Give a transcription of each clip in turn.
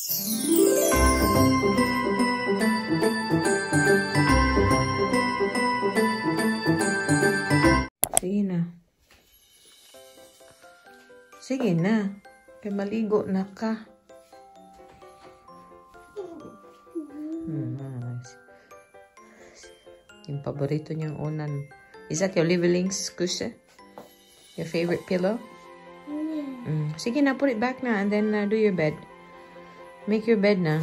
Sige na. Sige na. Kaya maligo na ka. Nice. Yung paborito niyang unan. Is that your lievelingskusse? Your favorite pillow? Sige na, put it back na and then do your bed. Make your bed na.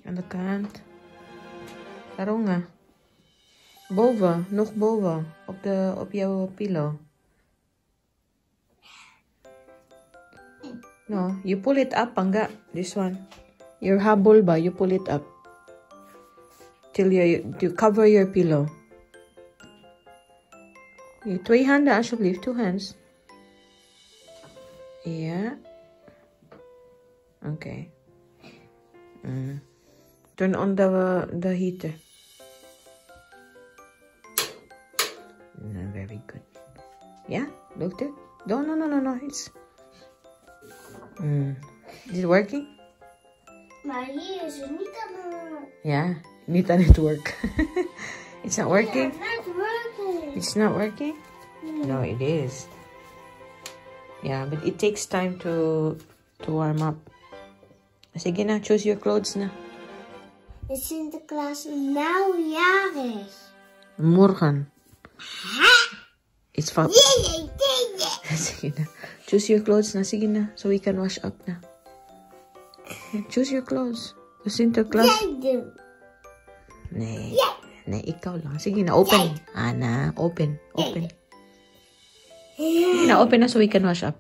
Aan de kant. Taro nga. Boven, nog boven. Op jouw pillow. No, you pull it up, Pangga. This one. Your habol ba, you pull it up. Till you cover your pillow. You 2 handen alsjeblieft, 2 hands. Ja. Okay. Turn on the heater. Very good. Yeah, looked it? No. It's. Is it working? Maar hier is het niet aan. Yeah, niet aan het work. It's not working? Yeah, it's not working. It's not working? No, it is. Yeah, but it takes time to warm up. Sige na, choose your clothes na. Is Sinterklaas nou jarig? Morgen. It's fun. Nee. Sige na. Choose your clothes na. Sige na. So we can wash up na. Choose your clothes. The Sinterklaas. Jij doet. Nee. Nee, ikaw lang. Sige na. Open. Ana, open. Open. Sige na. Open na so we can wash up.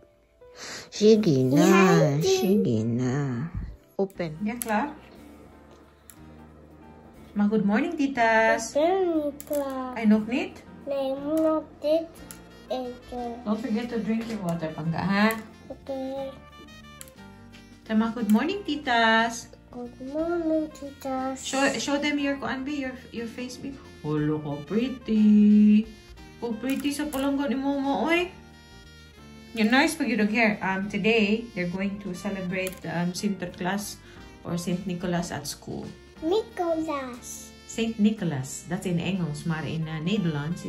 Sige na. Sige na. Open. Ja, klaar? Maar good morning, titas. Ik ben niet klaar. Ay, nog niet? Nee, je moet nog dit eten. Don't forget to drink your water, Pangga, ha? Oké. Tama, good morning, titas. Good morning, titas. Show them your face, babe. Oh, look how pretty. Oh, pretty sa palanggan ni Momo, oy. You're nice pag you don't care. Today, they're going to celebrate Sinterklaas or Saint Nicholas at school. Nicolaas. Saint Nicholas. That's in Engels, maar in Nederlands.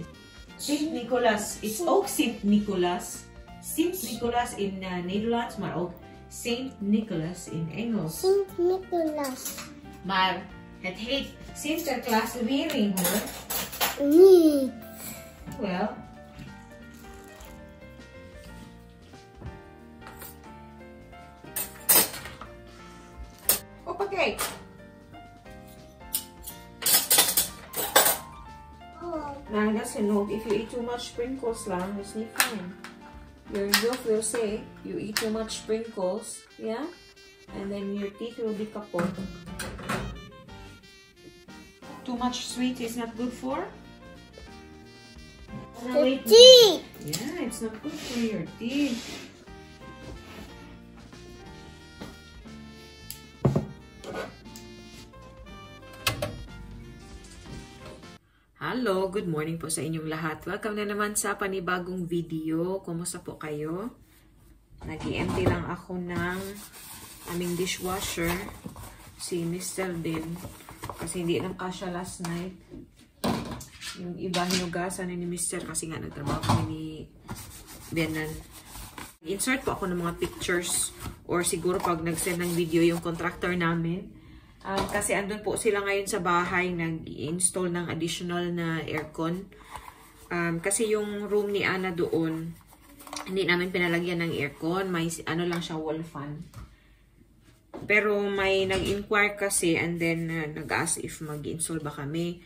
Saint Nicholas. It's ook Sint Nicolaas. Sint Nicolaas in Nederlands, maar ook Saint Nicholas in Engels. Sint Nicolaas. Maar het heet Sinterklaas Wering, hoor. Niet. Well. Hoppakee. Nou, dat is genoeg. If you eat too much sprinkles lang, is niet fijn. Your milk will say you eat too much sprinkles, yeah? And then your teeth will be kapot. Too much sweet is not good for? The teeth. Yeah, it's not good for your teeth. Hello, good morning po sa inyong lahat. Welcome na naman sa panibagong video. Kumusta po kayo? Nag-i-empty lang ako ng aming dishwasher. Si Mr. din. Kasi hindi lang kasya last night. Yung iba hinugasan ni Mr. kasi nga nagtrabaho kami ni Benan. Insert po ako ng mga pictures or siguro pag nag-send ng video yung contractor namin. Kasi andun po sila ngayon sa bahay, nag-install ng additional na aircon. Kasi yung room ni Ana doon, hindi namin pinalagyan ng aircon. May ano lang siya, wall fan. Pero may nag-inquire kasi and then nag-ask if mag-install ba kami.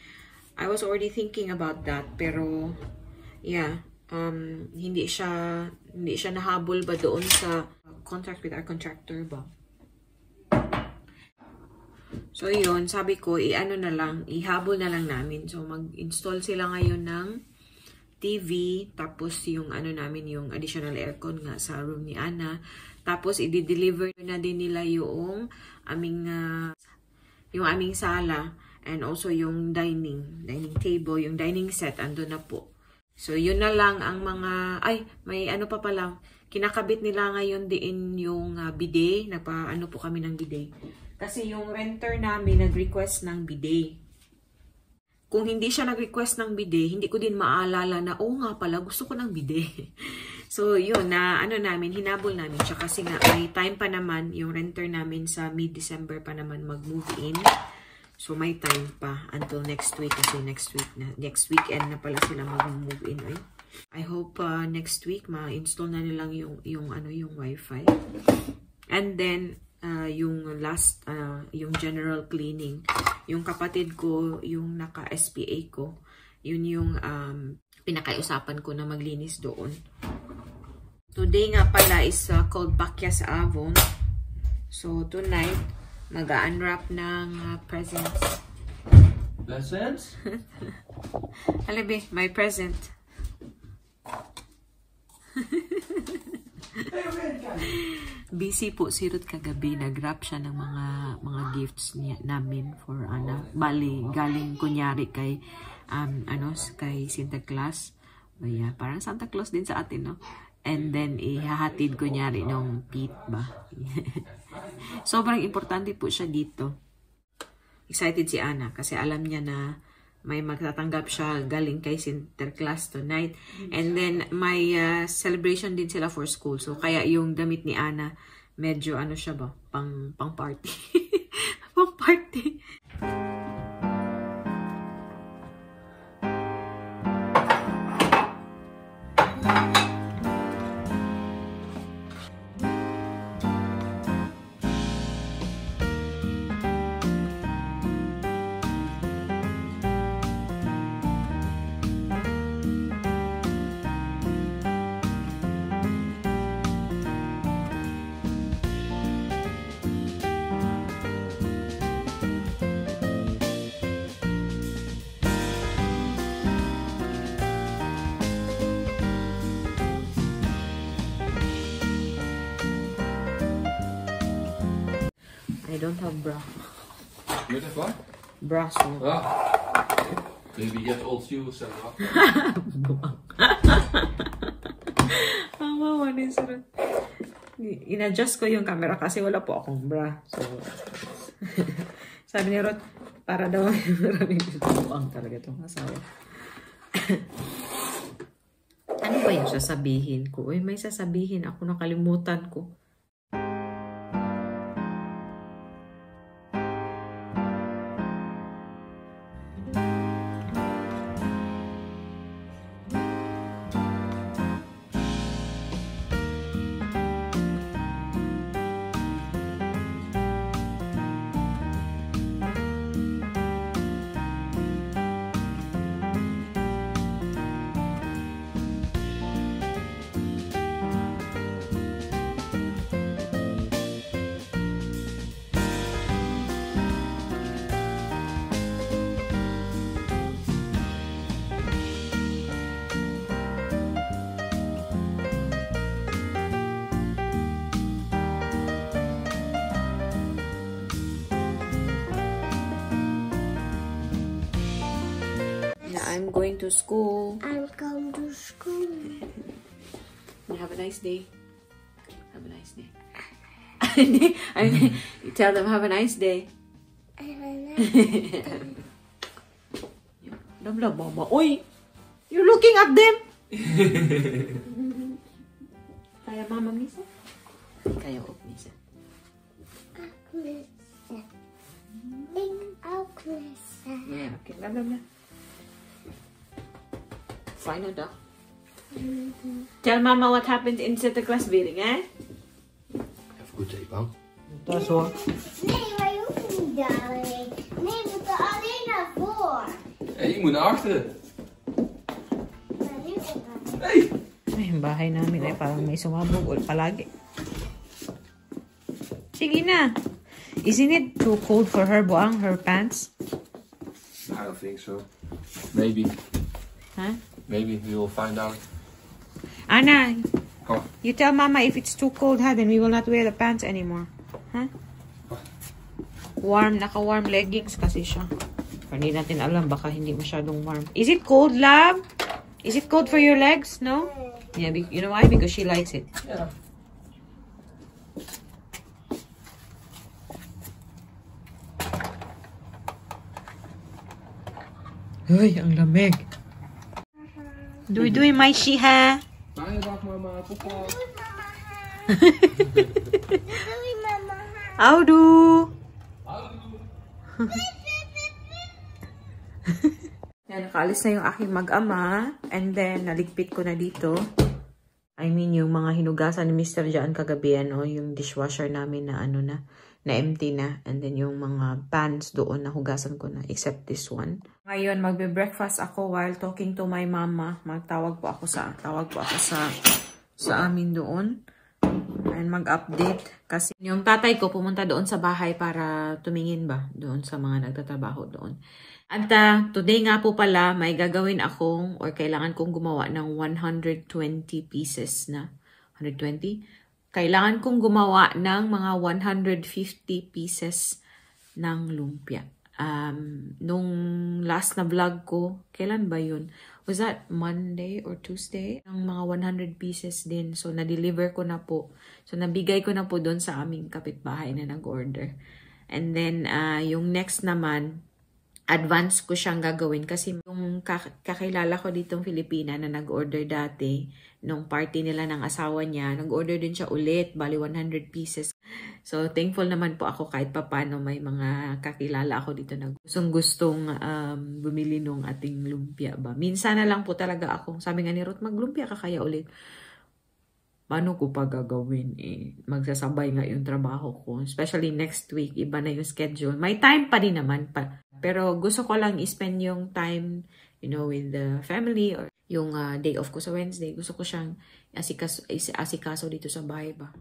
I was already thinking about that. Pero, yeah, hindi siya nahabol ba doon sa contract with our contractor ba? So, yun, sabi ko, ihabol na lang namin. So, mag-install sila ngayon ng TV, tapos yung namin, yung additional aircon nga sa room ni Ana. Tapos, i-deliver na din nila yung aming sala, and also yung dining table, yung dining set, andun na po. So, yun na lang ang mga, may ano pa pala, kinakabit nila ngayon din yung bidet. Nagpa-ano po kami ng bidet. Kasi yung renter namin nag-request ng bidet. Kung hindi siya nag-request ng bidet, hindi ko din maalala na, oh nga pala, gusto ko ng bidet. So, yun, na ano namin, hinabol namin siya. Kasi nga, may time pa naman, yung renter namin sa mid-December pa naman mag-move in. So, may time pa until next week. Kasi next weekend na pala sila mag-move in. Eh. I hope next week, ma-install na nilang yung wifi. And then, yung last, yung general cleaning. Yung kapatid ko, yung naka-SPA ko, yun yung pinakaiusapan ko na maglinis doon. Today nga pala is called Bakyas Avon. So, tonight, mag-unwrap ng presents. Presents? Halabi, my present. Busy po si Ruth kagabi. Nag-wrap siya ng mga gifts namin for bali, galing kunyari kay kay Santa Claus. Yeah, parang Santa Claus din sa atin, no? And then, ihahatid kunyari nung Pete ba? Sobrang importante po siya dito. Excited si Ana kasi alam niya na may magtatanggap siya galing kay Sinterklaas tonight. And then, may celebration din sila for school. So, kaya yung damit ni Ana, medyo ano siya ba? Pang party. Pang party. I don't have bra. You have what? Bra so. Maybe get old shoes and what? Mama, in-adjust ko yung camera kasi wala po akong bra. So, sabi ni Rod, para daw maraming buang talaga itong asawa. Ano ba yung sasabihin ko? Uy, may sasabihin ako, nakalimutan ko. I'm going to school. I'm going to school. Have a nice day. Have a nice day. You tell them have a nice day. Have a nice day. Mama. Uy! You're looking at them! Kaya mama, Misa? Kaya op, Misa. Yeah, okay. Blah, blah, blah. Final dog. Tell Mama what happened in Santa Claus building, eh? Even goed tape aan. Dat is hoor. Nee, wij hoeven niet daarheen. Nee, we moeten alleen naar voor. Hé, je moet naar achteren. Hey! Ay, yung bahay namin ay parang may sumabog palagi. Sige na. Isn't it too cold for her, Boang, her pants? I don't think so. Maybe. Huh? Maybe we will find out. Anna, Oh. you tell Mama if it's too cold, huh, then we will not wear the pants anymore. Huh? Warm, naka-warm leggings kasi siya. Hindi natin alam, baka hindi masyadong warm. Is it cold, love? Is it cold for your legs? No? Yeah, you know why? Because she likes it. Yeah. Uy, ang lamig. Duy, may shiha. Bye, dag mama. Pupo. Audu. Yan, nakaalis na yung aking mag-ama. And then, naligpit ko na dito. I mean, yung mga hinugasan ni Mr. Jaan kagabi, ano, yung dishwasher namin na ano na empty na. And then, yung mga pans doon na hugasan ko na, except this one. Ngayon, magbe-breakfast ako while talking to my mama. Tawag po ako sa amin doon. And mag-update. Kasi yung tatay ko pumunta doon sa bahay para tumingin ba doon sa mga nagtatrabaho doon. At today nga po pala, may gagawin akong or kailangan kong gumawa ng 120 pieces na. 120? Kailangan kong gumawa ng mga 150 pieces ng lumpia. Nung last na vlog ko, kailan ba yun? Was that Monday or Tuesday? Ang mga 100 pieces din. So, na-deliver ko na po. So, nabigay ko na po doon sa aming kapitbahay na nag-order. And then, yung next naman, advance ko siyang gagawin kasi yung kakilala ko ditong Filipina na nag-order dati nung party nila ng asawa niya, nag-order din siya ulit, bali 100 pieces. So, thankful naman po ako kahit papano may mga kakilala ako dito na gustong bumili nung ating lumpia ba. Minsan na lang po talaga ako, sabi nga ni Ruth, maglumpia ka kaya ulit. Paano ko pa gagawin eh? Magsasabay nga yung trabaho ko. Especially next week, iba na yung schedule. May time pa din naman pa. Pero gusto ko lang i-spend yung time, you know, with the family or yung day off ko sa Wednesday. Gusto ko siyang asikaso dito sa bahay ba.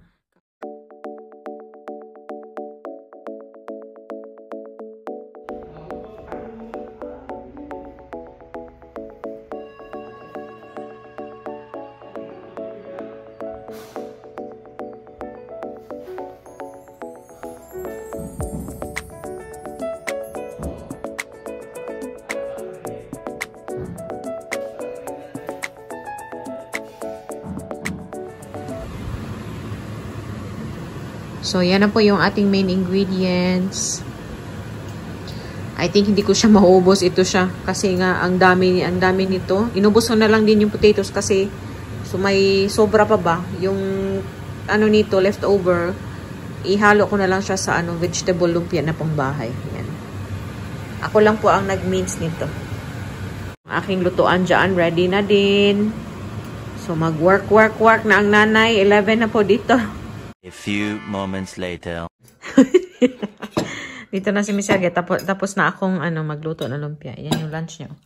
So, yan na po yung ating main ingredients. I think hindi ko siya maubos. Ito siya. Kasi nga, ang dami nito. Inubos ko na lang din yung potatoes kasi so may sobra pa ba. Yung ano nito, leftover, ihalo ko na lang siya sa vegetable lumpia na pang bahay. Yan. Ako lang po ang nag-mince nito. Ang aking lutuan dyan, ready na din. So, mag-work na ang nanay. 11 na po dito. A few moments later. Dito na si Miss Yage. Tapos na akong magluto ng lumpia. Yan yung lunch niyo.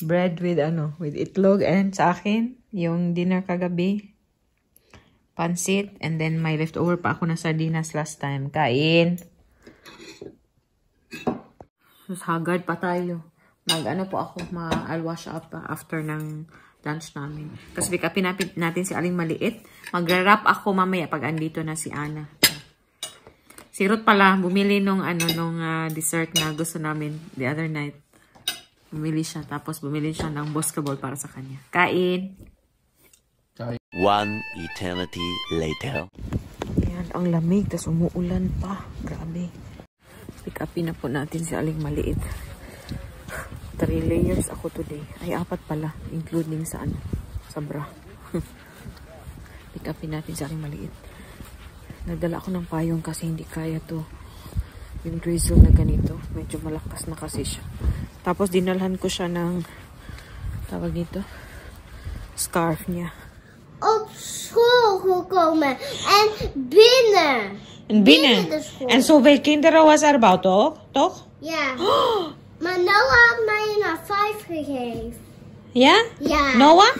Bread with with itlog and sa akin yung dinner kagabi. Pansit and then may leftover pa ako na sardinas last time. Kain. Sus, haggard pa tayo. Po ako, I'll wash up after ng lunch namin. Kasi pick upin natin si Aling Maliit. Magra-wrap ako mamaya pag andito na si Ana. Si Ruth pala, bumili nung dessert na gusto namin the other night. Bumili siya. Tapos bumili siya ng Boscabol para sa kanya. Kain! One eternity later. Ayan, ang lamig. Tapos umuulan pa. Grabe. Pick upin na po natin si Aling Maliit. 3 layers ako today. Ay, 4 pala. Including sa bra. Pick upin natin sa aking maliit. Nagdala ako ng payong kasi hindi kaya to. Yung drizzle na ganito. Medyo malakas na kasi siya. Tapos dinalhan ko siya ng tawag dito. Scarf niya. Op school gekomen. En binnen. En binnen? En zoveel kinderen was er about, toch? Ja. Maar Noah had mij naar 5 gegeven. Ja? Ja. Noah?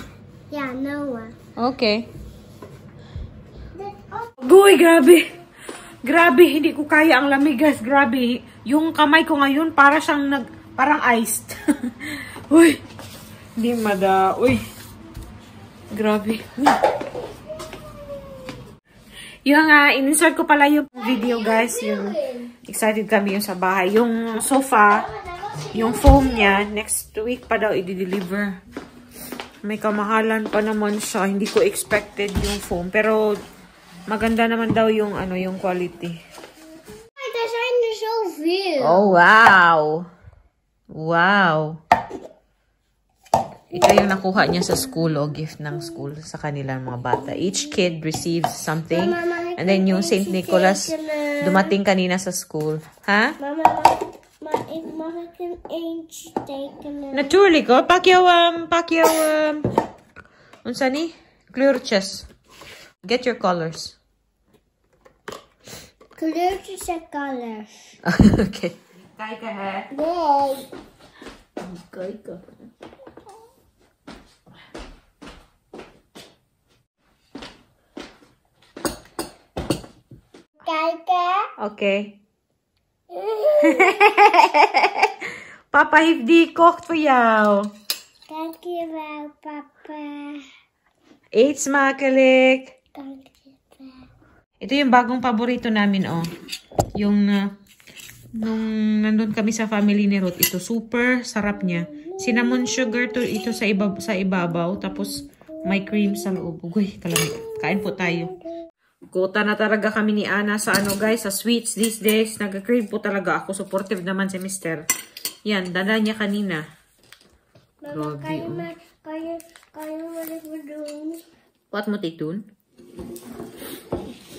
Ja, Noah. Okay. Boy, grabe. Grabe, hindi ko kaya ang lamig, guys. Grabe. Yung kamay ko ngayon parang iced. Uy. Hindi uy. Grabe. Yung in-insert ko pala yung video, guys. Yung excited kami yung sa bahay. Yung sofa, yung foam niya, next week pa daw i-deliver. May kamahalan pa naman siya. Hindi ko expected yung foam. Pero, maganda naman daw yung, yung quality. Er zijn er zoveel. Oh, wow! Wow! Ito yung nakuha niya sa school o gift ng school sa kanilang mga bata. Each kid receives something. And then yung St. Nicholas dumating kanina sa school. Ha? Mama, mag ik een eentje tekenen? Natuurlijk hoor. Pak jouw unsa ni? Kleurtjes. Get your colors. Kleurtjes en colors. Okay. Kijken hè. Nee. Kijken. Kijken. Okay. Papa heeft die gekocht voor jou. Dankjewel, papa. Eet smakelijk. Dankjewel. Ito yung bagong paborito namin, oh. Yung, nung nandun kami sa family ni Ruth, ito super sarap niya. Cinnamon sugar to ito sa ibabaw, tapos may cream sa loob. Uy, kalamig. Kain po tayo. Kuta na talaga kami ni Ana sa guys, sa sweets these days. Nag-crave po talaga ako. Supportive naman si Mister. Yan, dala niya kanina. Mama, kan je wat even doen? Wat moet ik doen?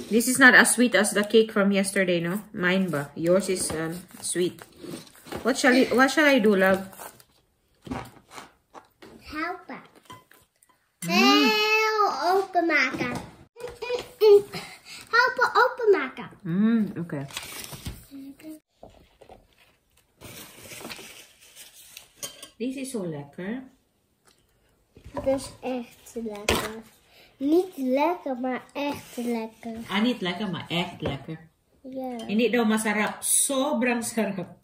This is not as sweet as the cake from yesterday, no? Mine ba? Yours is sweet. What shall I do, love? Helpen. Heel openmaken. Helpen openmaken. Okay. This is so lekker. Het is echt lekker. Niet lekker, maar echt lekker. Niet lekker, maar echt lekker. Ja. Hindi daw masarap. Sobrang sarap.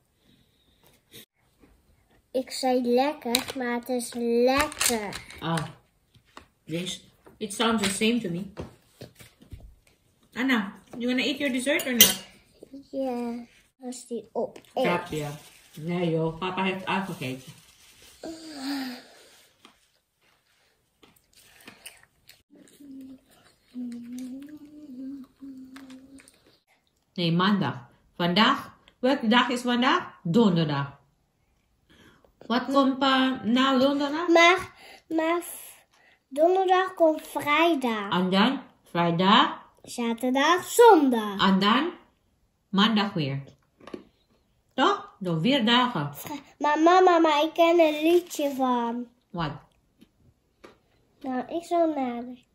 Ik zei lekker, maar het is lekker. It sounds the same to me. Anna, you wanna eat your dessert or not? Ja, als die op eet. Grapje, ja. Nee joh, papa heeft uitgegeten. Nee, maandag. Vandaag? Welke dag is vandaag? Donderdag. Wat komt na donderdag? Maar donderdag komt vrijdag. En dan vrijdag. Zaterdag, zondag. En dan maandag weer. Toch? Door 4 dagen. Maar mama, ik ken een liedje van. Wat? Nou, ik zal nadenken.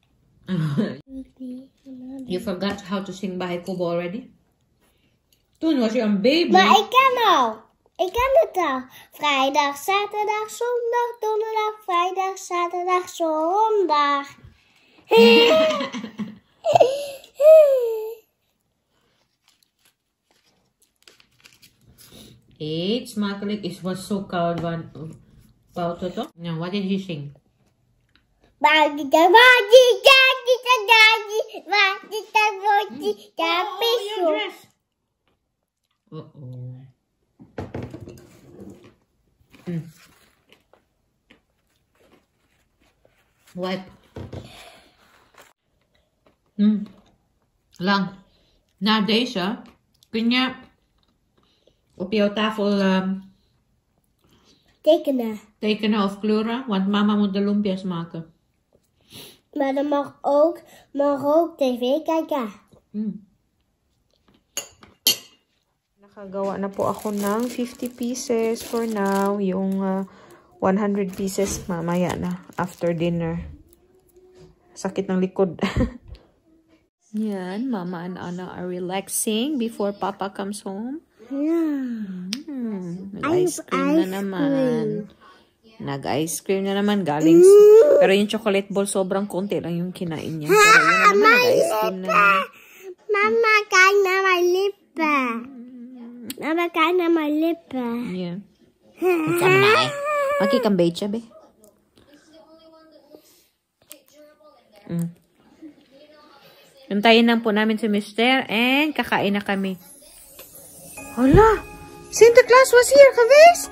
You forgot how to sing Bahay Kubo already? Toen was je een baby. Maar ik ken al. Ik ken het al. Vrijdag, zaterdag, zondag, donderdag, vrijdag, zaterdag, zondag. Eet smakelijk. It was so cold. Now, what did you sing? Uh-oh. Wipe. Lang. Na deze kun je op jouw tafel tekenen of kleuren, want mama moet de lumpia's maken. Maar dan mag ook tv kijken. Nakagawa na po ako ng 50 pieces for now. Yung 100 pieces mamaya na after dinner. Sakit ng likod. Yan, Mama and Anna are relaxing before Papa comes home. Nag-ice cream na naman. Nag-ice cream na naman galing. Pero yung chocolate ball sobrang konti lang yung kinain niya. Pero yun na naman, nag-ice cream na naman. Mama, kijk naar mijn lippen. Mama, kijk naar mijn lippen. Yeah. Maki kang becha, be. Hintayin lang po namin si Mister and kakain na kami. Hala! Santa Claus was here geweest?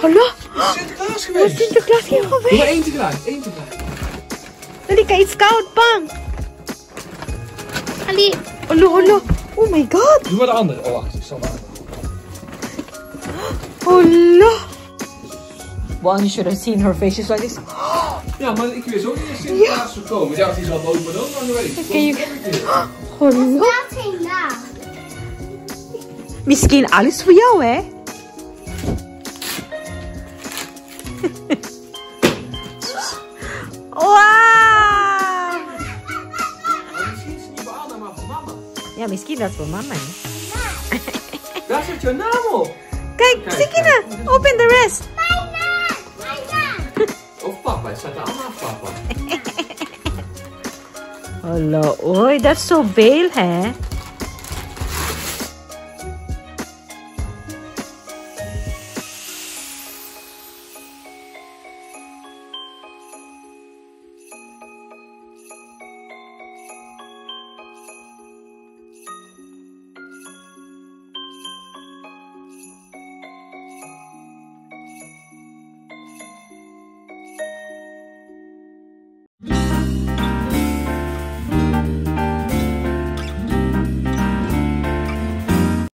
Hala! Sinterklaas geweest. Sinterklaas hier Doe geweest. maar één tegelijk, één tegelijk. Dali, kay Scout, Pang. Ali. Olo. Oh my God. Doe maar de andere. Oh, wacht. Ik zal maar. Olo. Wow, you should have seen her face. She's like this. Ja, maar ik wist ook niet dat Sinterklaas zou komen. Ik dacht, die zal boven mijn ogen aan de week. Olo. Dat ging na. Misschien alles voor jou, hè? Wow! Misschien is het niet voor Anna, maar voor mama. Ja, misschien dat voor mama, hè? Daar zit jouw naam op. Kijk, Sikina, open the rest. Mijn naam. Of papa, het staat er allemaal papa. Hallo, oei, dat is zo veel, hè?